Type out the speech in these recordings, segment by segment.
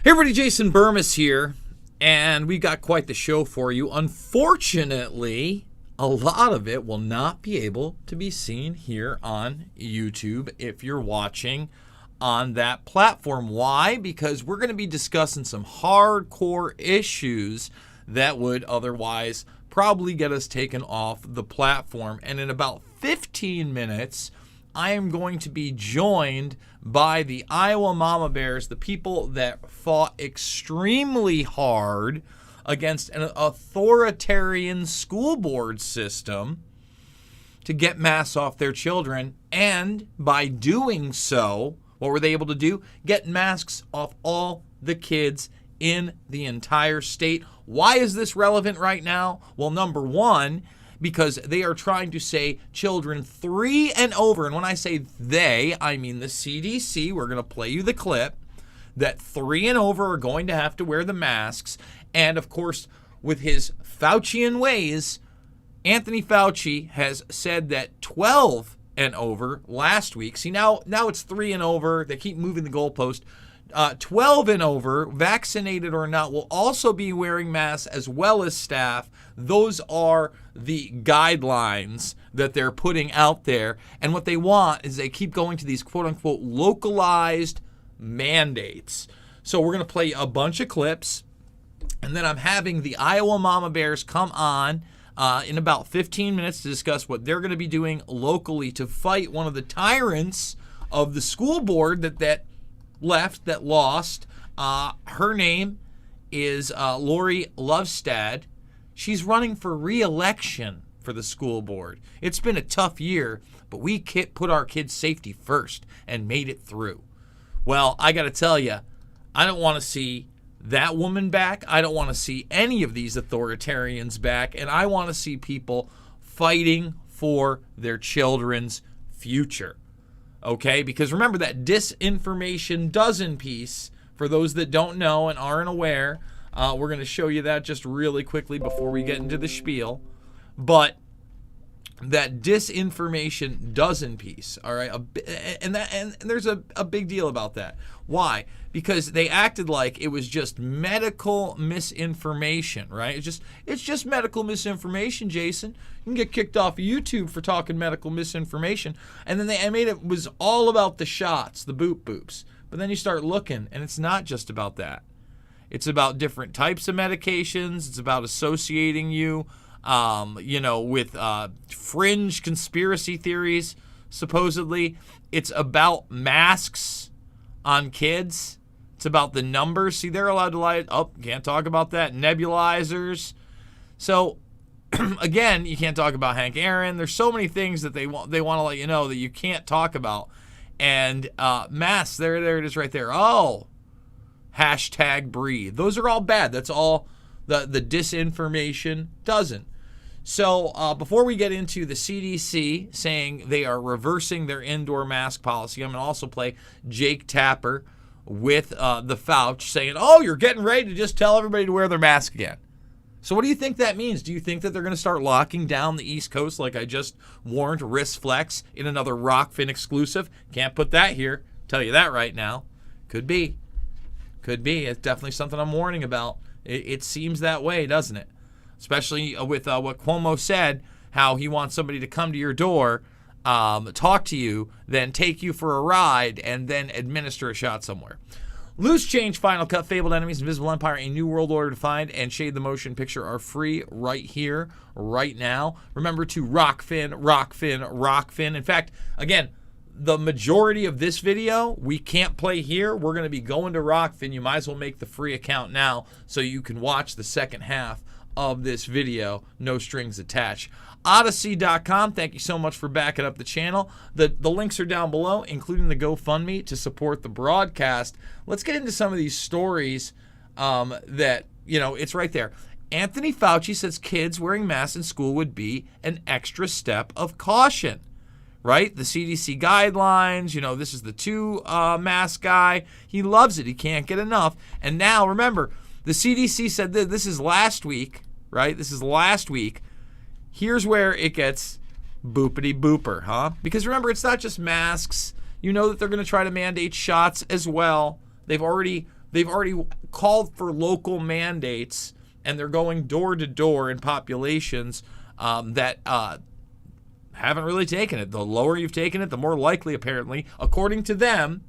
Hey everybody, Jason Burmis here, and we got quite the show for you. Unfortunately, a lot of it will not be able to be seen here on YouTube if you're watching on that platform. Why? Because we're going to be discussing some hardcore issues that would otherwise probably get us taken off the platform. And in about 15 minutes, I am going to be joined by the Iowa Mama Bears, the people that fought extremely hard against an authoritarian school board system to get masks off their children. And by doing so, what were they able to do? Get masks off all the kids in the entire state. Why is this relevant right now? Well, number one, because they are trying to say children 3 and over. And when I say they, I mean the CDC. We're going to play you the clip that 3 and over are going to have to wear the masks. And of course, with his Faucian ways, Anthony Fauci has said that 12 and over last week. See, now it's 3 and over. They keep moving the goalpost. 12 and over, vaccinated or not, will also be wearing masks as well as staff. Those are the guidelines that they're putting out there. And what they want is they keep going to these quote-unquote localized mandates. So we're going to play a bunch of clips, and then I'm having the Iowa Mama Bears come on in about 15 minutes to discuss what they're going to be doing locally to fight one of the tyrants of the school board that lost. Her name is Lori Lovestad. She's running for re-election for the school board. It's been a tough year, but we put our kids' safety first and made it through. Well, I got to tell you, I don't want to see that woman back. I don't want to see any of these authoritarians back, and I want to see people fighting for their children's future. Okay, because remember that disinformation dozen piece, for those that don't know and aren't aware, we're going to show you that just really quickly before we get into the spiel. But that disinformation dozen piece, all right, and there's a big deal about that. Why? Because they acted like it was just medical misinformation, right? It's just medical misinformation, Jason. You can get kicked off of YouTube for talking medical misinformation. And then they made it was all about the shots, the boops. But then you start looking, and it's not just about that. It's about different types of medications. It's about associating you, with fringe conspiracy theories, supposedly. It's about masks on kids. It's about the numbers. See, they're allowed to lie. Oh, can't talk about that. Nebulizers. So, again, you can't talk about Hank Aaron. There's so many things that they want to let you know that you can't talk about. And masks, there it is right there. Oh, hashtag breathe. Those are all bad. That's all the disinformation doesn't. So before we get into the CDC saying they are reversing their indoor mask policy, I'm going to also play Jake Tapper with the Fauci saying, oh, you're getting ready to just tell everybody to wear their mask again. So what do you think that means? Do you think that they're going to start locking down the East Coast like I just warned Wrist Flex in another Rockfin exclusive? Can't put that here. Tell you that right now. Could be. It's definitely something I'm warning about. It seems that way, doesn't it? Especially with what Cuomo said, how he wants somebody to come to your door, talk to you, then take you for a ride, and then administer a shot somewhere. Loose Change, Final Cut, Fabled Enemies, Invisible Empire, A New World Order Defined, and Shade the Motion Picture are free right here, right now. Remember to Rockfin. In fact, again, the majority of this video we can't play here. We're going to be going to Rockfin. You might as well make the free account now so you can watch the second half of this video, no strings attached. Odyssey.com, thank you so much for backing up the channel. The links are down below, including the GoFundMe to support the broadcast. Let's get into some of these stories that, it's right there. Anthony Fauci says kids wearing masks in school would be an extra step of caution, right? The CDC guidelines, this is the 2 mask guy. He loves it. He can't get enough. And now, remember, the CDC said that this is last week, right? This is last week. Here's where it gets boopity booper, huh? Because remember, it's not just masks. You know that they're going to try to mandate shots as well. They've already They've already called for local mandates, and they're going door to door in populations that haven't really taken it. The lower you've taken it, the more likely, apparently, according to them,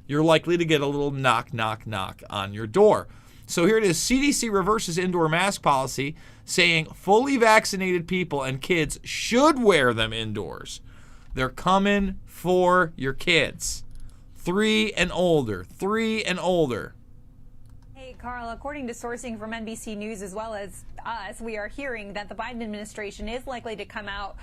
you're likely to get a little knock, knock, knock on your door. So here it is. CDC reverses indoor mask policy, saying fully vaccinated people and kids should wear them indoors. They're coming for your kids. 3 and older. 3 and older. Hey, Carl, according to sourcing from NBC News as well as us, we are hearing that the Biden administration is likely to come out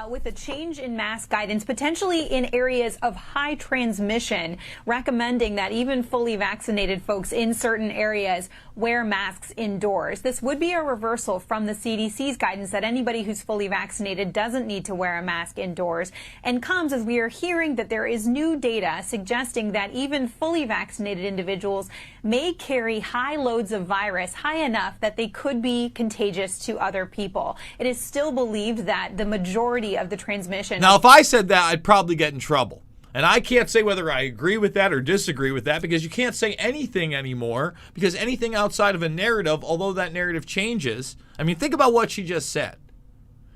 with a change in mask guidance, potentially in areas of high transmission, recommending that even fully vaccinated folks in certain areas wear masks indoors. This would be a reversal from the CDC's guidance that anybody who's fully vaccinated doesn't need to wear a mask indoors, and comes as we are hearing that there is new data suggesting that even fully vaccinated individuals may carry high loads of virus, high enough that they could be contagious to other people. It is still believed that the majority of the transmission... Now, if I said that, I'd probably get in trouble. And I can't say whether I agree with that or disagree with that, because you can't say anything anymore, because anything outside of a narrative, although that narrative changes... I mean, think about what she just said.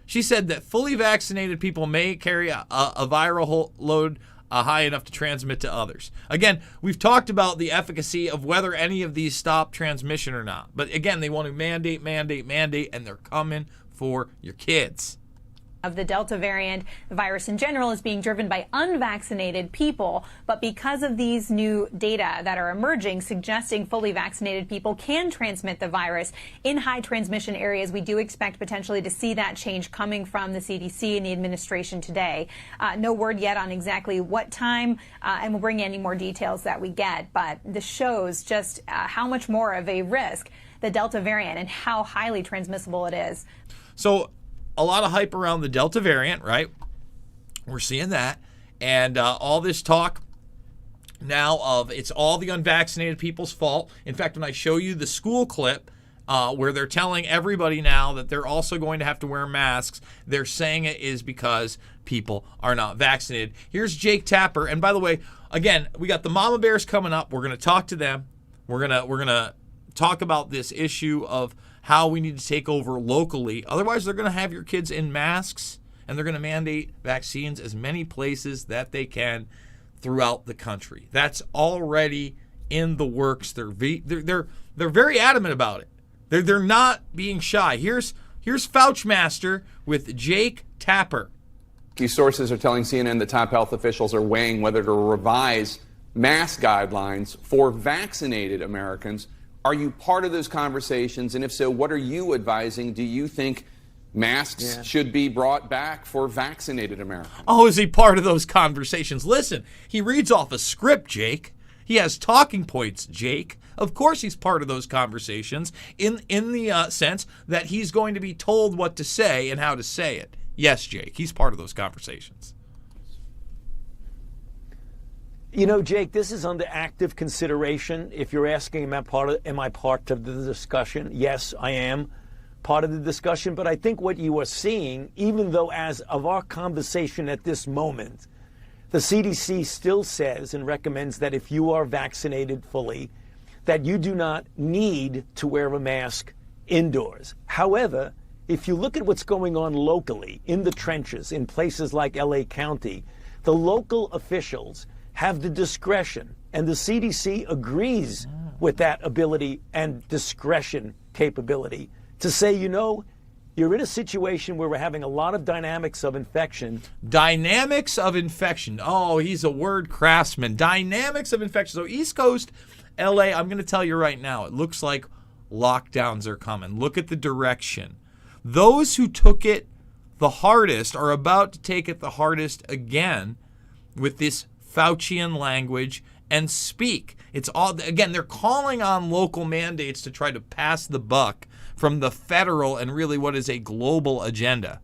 She said that fully vaccinated people may carry a viral load high enough to transmit to others. Again, we've talked about the efficacy of whether any of these stop transmission or not. But again, they want to mandate, and they're coming for your kids. Of the Delta variant, the virus in general is being driven by unvaccinated people, but because of these new data that are emerging suggesting fully vaccinated people can transmit the virus in high transmission areas, we do expect potentially to see that change coming from the CDC and the administration today. No word yet on exactly what time, and we'll bring you any more details that we get, but this shows just how much more of a risk the Delta variant and how highly transmissible it is. So a lot of hype around the Delta variant, right? We're seeing that. And all this talk now of it's all the unvaccinated people's fault. In fact, when I show you the school clip where they're telling everybody now that they're also going to have to wear masks, they're saying it is because people are not vaccinated. Here's Jake Tapper. And by the way, again, we got the Mama Bears coming up. We're going to talk to them. We're gonna talk about this issue of how we need to take over locally. Otherwise, they're going to have your kids in masks, and they're going to mandate vaccines as many places that they can throughout the country. That's already in the works. They're very adamant about it. They're not being shy. Here's Fauci Master with Jake Tapper. These sources are telling CNN that top health officials are weighing whether to revise mask guidelines for vaccinated Americans. Are you part of those conversations? And if so, what are you advising? Do you think masks should be brought back for vaccinated Americans? Oh, is he part of those conversations? Listen, he reads off a script, Jake. He has talking points, Jake. Of course he's part of those conversations in the sense that he's going to be told what to say and how to say it. Yes, Jake, he's part of those conversations. You know, Jake, this is under active consideration. If you're asking, am I part of the discussion? Yes, I am part of the discussion. But I think what you are seeing, even though as of our conversation at this moment, the CDC still says and recommends that if you are vaccinated fully, that you do not need to wear a mask indoors. However, if you look at what's going on locally in the trenches in places like LA County, the local officials have the discretion, and the CDC agrees with that ability and discretion capability to say, you know, you're in a situation where we're having a lot of dynamics of infection. Dynamics of infection. Oh, he's a word craftsman. Dynamics of infection. So East Coast, LA, I'm going to tell you right now, it looks like lockdowns are coming. Look at the direction. Those who took it the hardest are about to take it the hardest again with this Faucian language and speak. It's all, again, they're calling on local mandates to try to pass the buck from the federal and really what is a global agenda.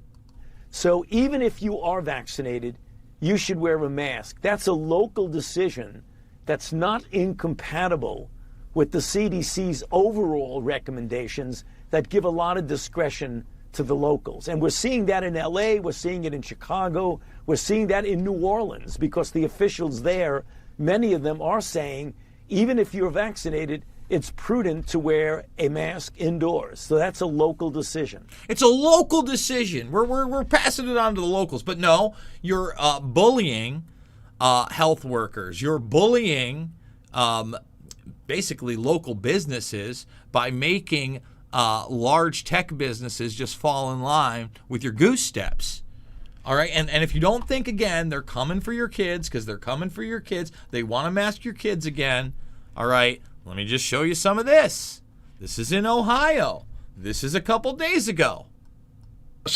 So even if you are vaccinated, you should wear a mask. That's a local decision that's not incompatible with the CDC's overall recommendations that give a lot of discretion to the locals. And we're seeing that in LA, we're seeing it in Chicago, we're seeing that in New Orleans, because the officials there, many of them are saying, even if you're vaccinated, it's prudent to wear a mask indoors. So that's a local decision. It's a local decision. We're passing it on to the locals. But no, you're bullying health workers. You're bullying basically local businesses by making large tech businesses just fall in line with your goose steps. All right, and if you don't think again, they're coming for your kids because they're coming for your kids. They want to mask your kids again. All right, let me just show you some of this. This is in Ohio. This is a couple days ago.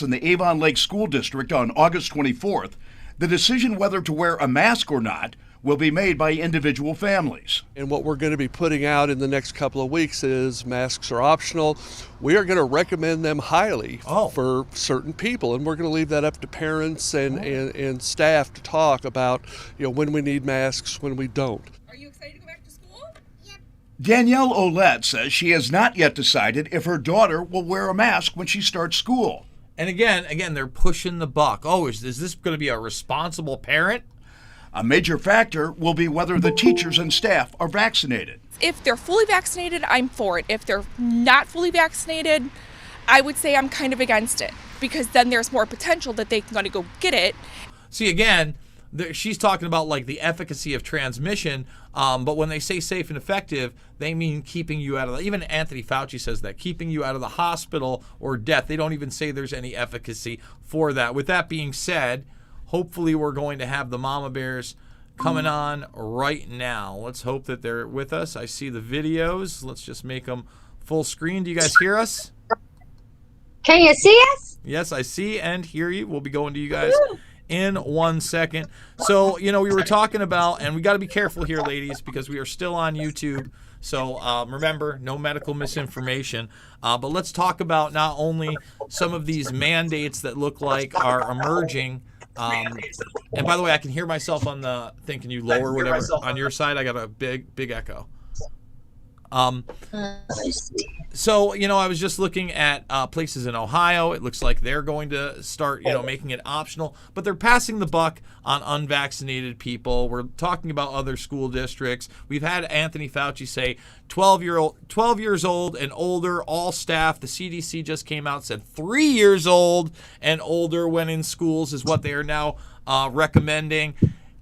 In the Avon Lake School District on August 24th, the decision whether to wear a mask or not will be made by individual families. And what we're going to be putting out in the next couple of weeks is masks are optional. We are going to recommend them highly for certain people, and we're going to leave that up to parents and staff to talk about, when we need masks, when we don't. Are you excited to go back to school? Yep. Danielle Olette says she has not yet decided if her daughter will wear a mask when she starts school. And again, they're pushing the buck. Oh, is this going to be a responsible parent? A major factor will be whether the teachers and staff are vaccinated. If they're fully vaccinated, I'm for it. If they're not fully vaccinated, I would say I'm kind of against it, because then there's more potential that they're going to go get it. See, again, she's talking about like the efficacy of transmission, but when they say safe and effective, they mean keeping you out of even Anthony Fauci says that, keeping you out of the hospital or death. They don't even say there's any efficacy for that. With that being said, hopefully we're going to have the Mama Bears coming on right now. Let's hope that they're with us. I see the videos. Let's just make them full screen. Do you guys hear us? Can you see us? Yes, I see and hear you. We'll be going to you guys in 1 second. So, we were talking about, and we got to be careful here, ladies, because we are still on YouTube. So remember, no medical misinformation. But let's talk about not only some of these mandates that look like are emerging. And by the way, I can hear myself on the thing. Can you lower whatever on your side? I got a big echo. So, I was just looking at places in Ohio. It looks like they're going to start, making it optional, but they're passing the buck on unvaccinated people. We're talking about other school districts. We've had Anthony Fauci say 12 years old and older, all staff. The CDC just came out and said 3 years old and older when in schools is what they are now recommending.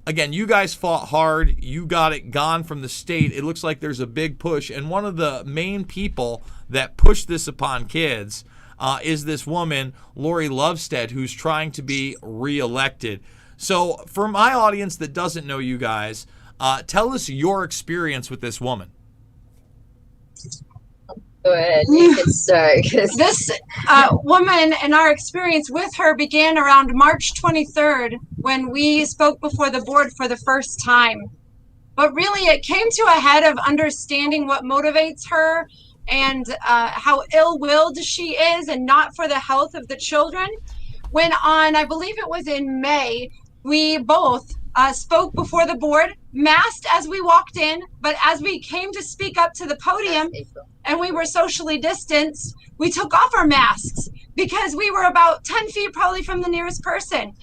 Again, you guys fought hard. You got it gone from the state. It looks like there's a big push. And one of the main people that pushed this upon kids is this woman, Lori Lovestead, who's trying to be reelected. So for my audience that doesn't know you guys, tell us your experience with this woman. Go ahead, you can start. This woman and our experience with her began around March 23rd when we spoke before the board for the first time. But really, it came to a head of understanding what motivates her and how ill-willed she is and not for the health of the children. When I believe it was in May, we both spoke before the board, masked as we walked in, but as we came to speak up to the podium and we were socially distanced, we took off our masks because we were about 10 feet probably from the nearest person.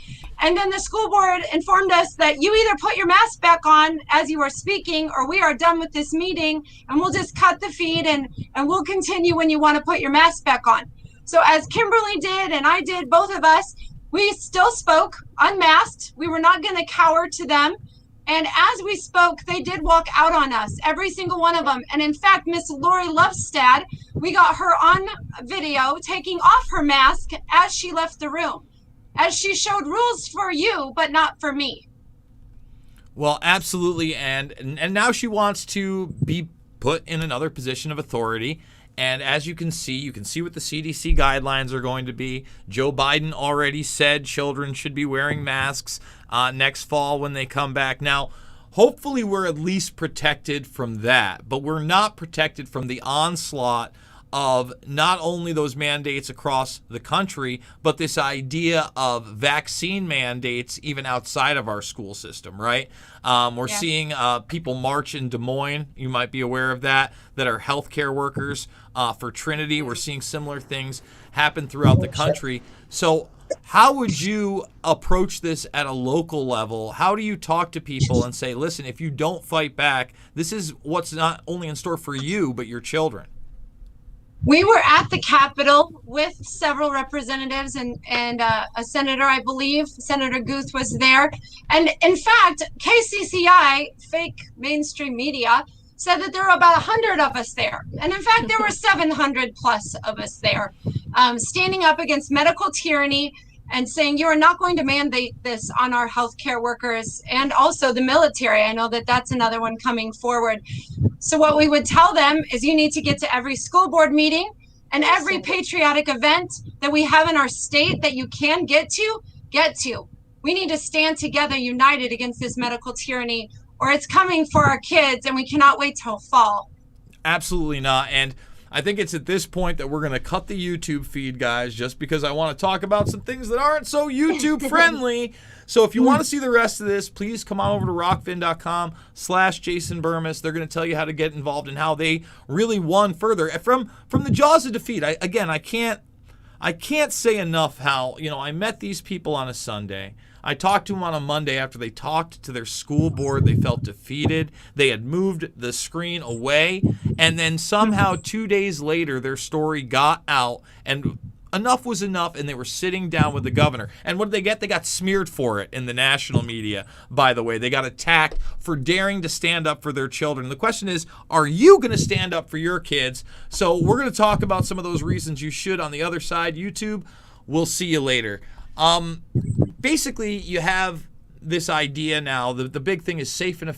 And then the school board informed us that you either put your mask back on as you are speaking, or we are done with this meeting and we'll just cut the feed and we'll continue when you want to put your mask back on. So as Kimberly did and I did, both of us, we still spoke unmasked. We were not going to cower to them. And as we spoke, they did walk out on us, every single one of them. And in fact, Miss Lori Lovestead, we got her on video taking off her mask as she left the room, as she showed rules for you, but not for me. Well, absolutely. And now she wants to be put in another position of authority. And as you can see what the CDC guidelines are going to be. Joe Biden already said children should be wearing masks next fall when they come back. Now, hopefully we're at least protected from that, but we're not protected from the onslaught of not only those mandates across the country, but this idea of vaccine mandates even outside of our school system, right? We're seeing people march in Des Moines. You might be aware of that are healthcare workers for Trinity. We're seeing similar things happen throughout the country. So How would you approach this at a local level? How do you talk to people and say, listen, if you don't fight back, this is what's not only in store for you, but your children? We were at the Capitol with several representatives and a senator, I believe. Senator Guth was there. And in fact, KCCI, fake mainstream media, said that there were about 100 of us there. And in fact, there were 700 plus of us there, standing up against medical tyranny and saying, you are not going to mandate this on our healthcare workers and also the military. I know that that's another one coming forward. So what we would tell them is you need to get to every school board meeting and every patriotic event that we have in our state that you can get to. We need to stand together, united against this medical tyranny, or it's coming for our kids and we cannot wait till fall. Absolutely not. And I think it's at this point that we're going to cut the YouTube feed, guys, just because I want to talk about some things that aren't so YouTube friendly. So if you want to see the rest of this, please come on over to rockfin.com/Jason Bermas. They're going to tell you how to get involved and how they really won further from the jaws of defeat. I can't say enough how, I met these people on a Sunday. I talked to them on a Monday after they talked to their school board. They felt defeated. They had moved the screen away. And then somehow 2 days later, their story got out and enough was enough, and they were sitting down with the governor. And what did they get? They got smeared for it in the national media, by the way. They got attacked for daring to stand up for their children. The question is, are you going to stand up for your kids? So we're going to talk about some of those reasons you should on the other side. YouTube, we'll see you later. Basically, you have this idea now. The big thing is safe and